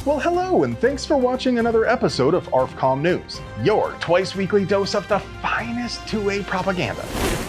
Well, hello, and thanks for watching another episode of ARFCOM News, your twice-weekly dose of the finest 2A propaganda.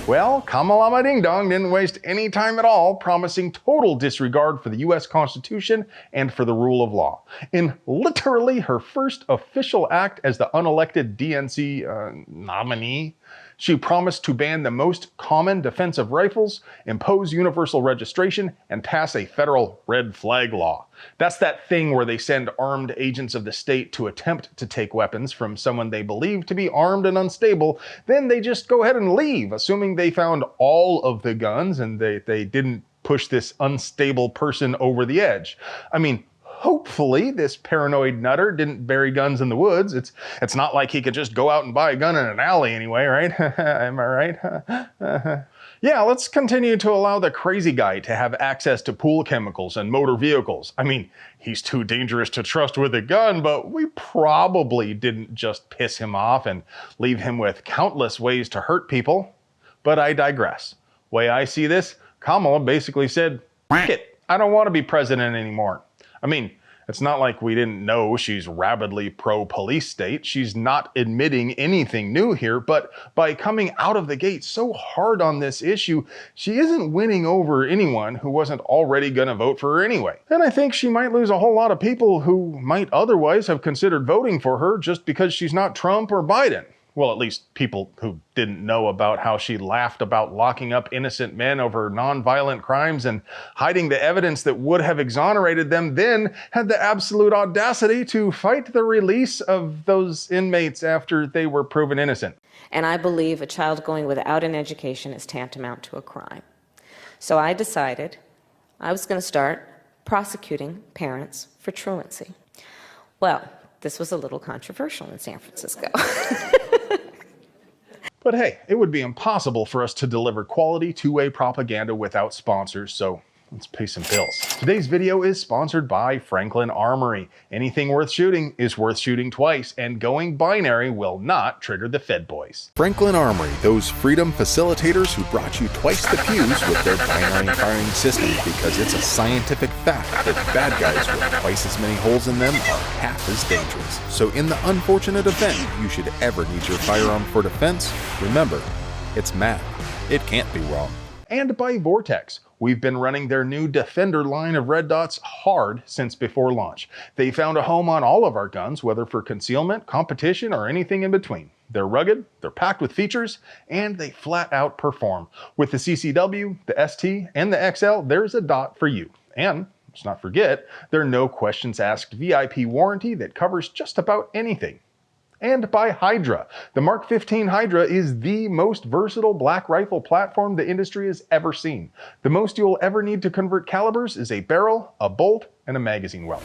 Well, Kamala Ding Dong didn't waste any time at all promising total disregard for the US Constitution and for the rule of law. In literally her first official act as the unelected DNC nominee, she promised to ban the most common defensive rifles, impose universal registration, and pass a federal red flag law. That's that thing where they send armed agents of the state to attempt to take weapons from someone they believe to be armed and unstable, then they just go ahead and leave, assuming they found all of the guns and they didn't push this unstable person over the edge. I mean, hopefully this paranoid nutter didn't bury guns in the woods. It's not like he could just go out and buy a gun in an alley anyway, right? Am I right? Yeah, let's continue to allow the crazy guy to have access to pool chemicals and motor vehicles. I mean, he's too dangerous to trust with a gun, but we probably didn't just piss him off and leave him with countless ways to hurt people. But I digress. Way I see this, Kamala basically said, "F it, I don't want to be president anymore." I mean, it's not like we didn't know she's rabidly pro-police state. She's not admitting anything new here, but by coming out of the gate so hard on this issue, she isn't winning over anyone who wasn't already going to vote for her anyway. And I think she might lose a whole lot of people who might otherwise have considered voting for her just because she's not Trump or Biden. Well, at least people who didn't know about how she laughed about locking up innocent men over nonviolent crimes and hiding the evidence that would have exonerated them, then had the absolute audacity to fight the release of those inmates after they were proven innocent. And I believe a child going without an education is tantamount to a crime. So I decided I was going to start prosecuting parents for truancy. Well, this was a little controversial in San Francisco. But hey, it would be impossible for us to deliver quality two-way propaganda without sponsors, so let's pay some bills. Today's video is sponsored by Franklin Armory. Anything worth shooting is worth shooting twice, and going binary will not trigger the Fed boys. Franklin Armory, those freedom facilitators who brought you twice the pews with their binary firing system, because it's a scientific fact that bad guys with twice as many holes in them are half as dangerous. So in the unfortunate event you should ever need your firearm for defense, remember, it's math. It can't be wrong. And by Vortex. We've been running their new Defender line of red dots hard since before launch. They found a home on all of our guns, whether for concealment, competition, or anything in between. They're rugged, they're packed with features, and they flat out perform. With the CCW, the ST, and the XL, there's a dot for you. And let's not forget, their no questions asked VIP warranty that covers just about anything. And by Hydra. The Mark 15 Hydra is the most versatile black rifle platform the industry has ever seen. The most you'll ever need to convert calibers is a barrel, a bolt, and a magazine weld.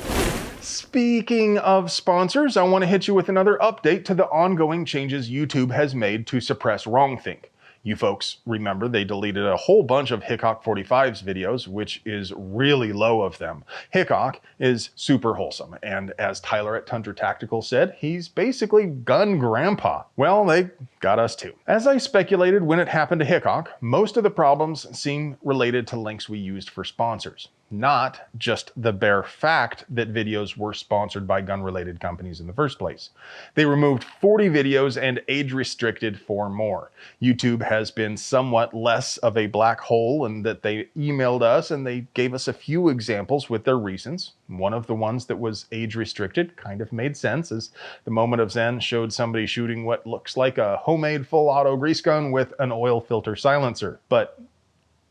Speaking of sponsors, I want to hit you with another update to the ongoing changes YouTube has made to suppress wrongthink. You folks remember they deleted a whole bunch of Hickok 45's videos, which is really low of them. Hickok is super wholesome, and as Tyler at Tundra Tactical said, he's basically gun grandpa. Well, they got us too. As I speculated when it happened to Hickok, most of the problems seem related to links we used for sponsors. Not just the bare fact that videos were sponsored by gun-related companies in the first place. They removed 40 videos and age-restricted 4 more. YouTube has been somewhat less of a black hole in that they emailed us and they gave us a few examples with their reasons. One of the ones that was age-restricted kind of made sense, as the Moment of Zen showed somebody shooting what looks like a homemade full-auto grease gun with an oil filter silencer. But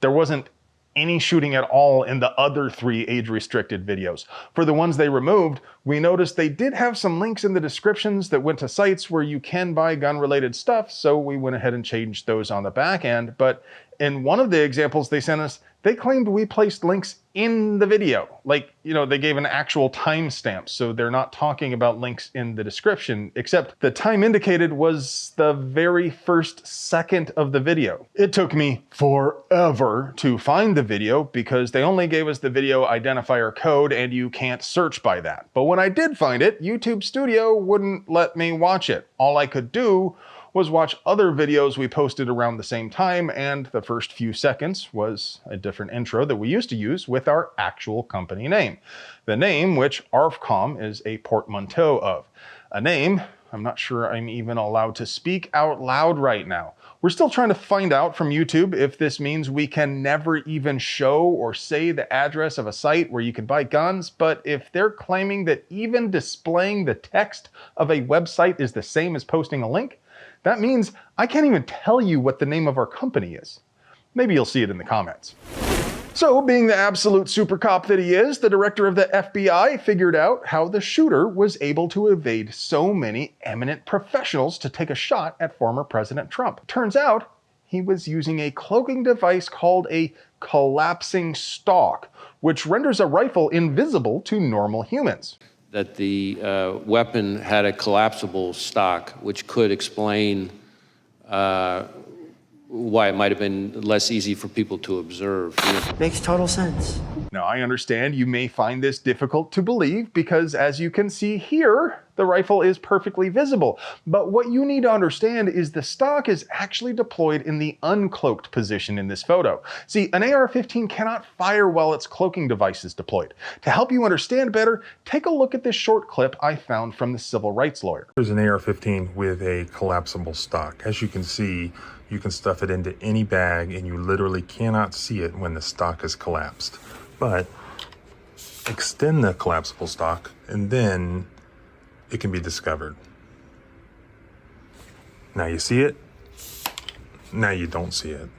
there wasn't any shooting at all in the other 3 age-restricted videos. For the ones they removed, we noticed they did have some links in the descriptions that went to sites where you can buy gun-related stuff, so we went ahead and changed those on the back end. But in one of the examples they sent us, they claimed we placed links in the video. Like, you know, they gave an actual timestamp, so they're not talking about links in the description, except the time indicated was the very first second of the video. It took me forever to find the video because they only gave us the video identifier code and you can't search by that. But when I did find it, YouTube Studio wouldn't let me watch it. All I could do was watch other videos we posted around the same time, and the first few seconds was a different intro that we used to use with our actual company name. The name, which ARFCOM is a portmanteau of. A name I'm not sure I'm even allowed to speak out loud right now. We're still trying to find out from YouTube if this means we can never even show or say the address of a site where you can buy guns, but if they're claiming that even displaying the text of a website is the same as posting a link, that means I can't even tell you what the name of our company is. Maybe you'll see it in the comments. So, being the absolute super cop that he is, the director of the FBI figured out how the shooter was able to evade so many eminent professionals to take a shot at former President Trump. Turns out, he was using a cloaking device called a collapsing stock, which renders a rifle invisible to normal humans. That the weapon had a collapsible stock, which could explain why it might have been less easy for people to observe. Makes total sense. Now, I understand you may find this difficult to believe because, as you can see here, the rifle is perfectly visible. But what you need to understand is the stock is actually deployed in the uncloaked position in this photo. See, an AR-15 cannot fire while its cloaking device is deployed. To help you understand better, take a look at this short clip I found from the civil rights lawyer. Here's an AR-15 with a collapsible stock. As you can see, you can stuff it into any bag and you literally cannot see it when the stock is collapsed. But extend the collapsible stock and then it can be discovered. Now you see it, now you don't see it.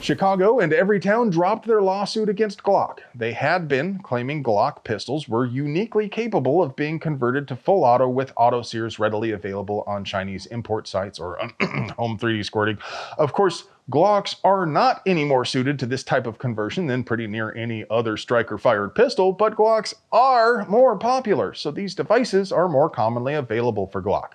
Chicago and every town dropped their lawsuit against Glock. They had been claiming Glock pistols were uniquely capable of being converted to full auto with auto sears readily available on Chinese import sites or home 3D squirting. Of course, Glocks are not any more suited to this type of conversion than pretty near any other striker-fired pistol, but Glocks are more popular, so these devices are more commonly available for Glock.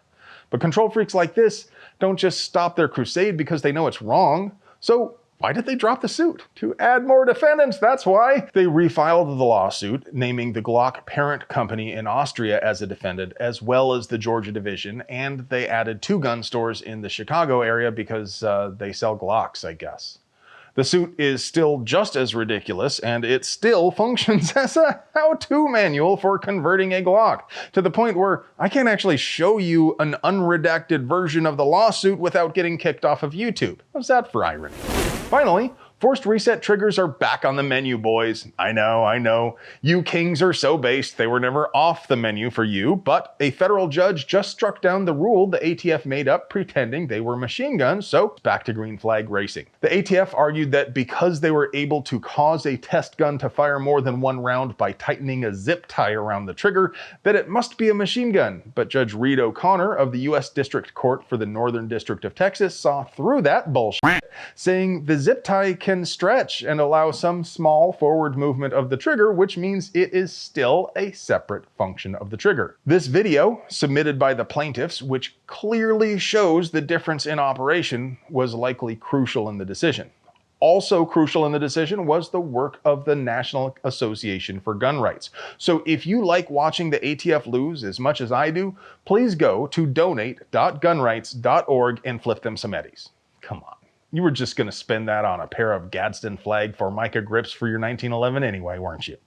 But control freaks like this don't just stop their crusade because they know it's wrong. So why did they drop the suit? To add more defendants, that's why. They refiled the lawsuit, naming the Glock parent company in Austria as a defendant, as well as the Georgia division, and they added 2 gun stores in the Chicago area because they sell Glocks, I guess. The suit is still just as ridiculous, and it still functions as a how-to manual for converting a Glock, to the point where I can't actually show you an unredacted version of the lawsuit without getting kicked off of YouTube. How's that for irony? Finally, forced reset triggers are back on the menu, boys. I know. You kings are so based they were never off the menu for you, but a federal judge just struck down the rule the ATF made up pretending they were machine guns, so back to green flag racing. The ATF argued that because they were able to cause a test gun to fire more than 1 round by tightening a zip tie around the trigger, that it must be a machine gun. But Judge Reed O'Connor of the U.S. District Court for the Northern District of Texas saw through that bullshit, saying the zip tie can stretch and allow some small forward movement of the trigger, which means it is still a separate function of the trigger. This video, submitted by the plaintiffs, which clearly shows the difference in operation, was likely crucial in the decision. Also crucial in the decision was the work of the National Association for Gun Rights. So if you like watching the ATF lose as much as I do, please go to donate.gunrights.org and flip them some eddies. Come on. You were just going to spend that on a pair of Gadsden flag Formica grips for your 1911 anyway, weren't you?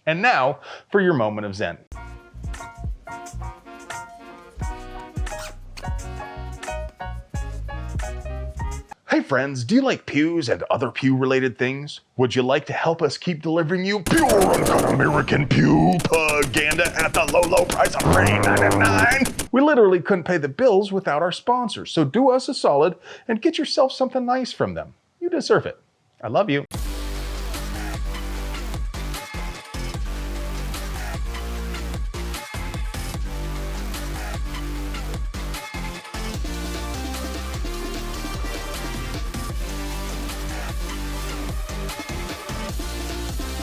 And now for your moment of zen. Hey friends, do you like pews and other pew-related things? Would you like to help us keep delivering you pure uncut American pew propaganda at the low price of $3.99? We literally couldn't pay the bills without our sponsors, so do us a solid and get yourself something nice from them. You deserve it. I love you.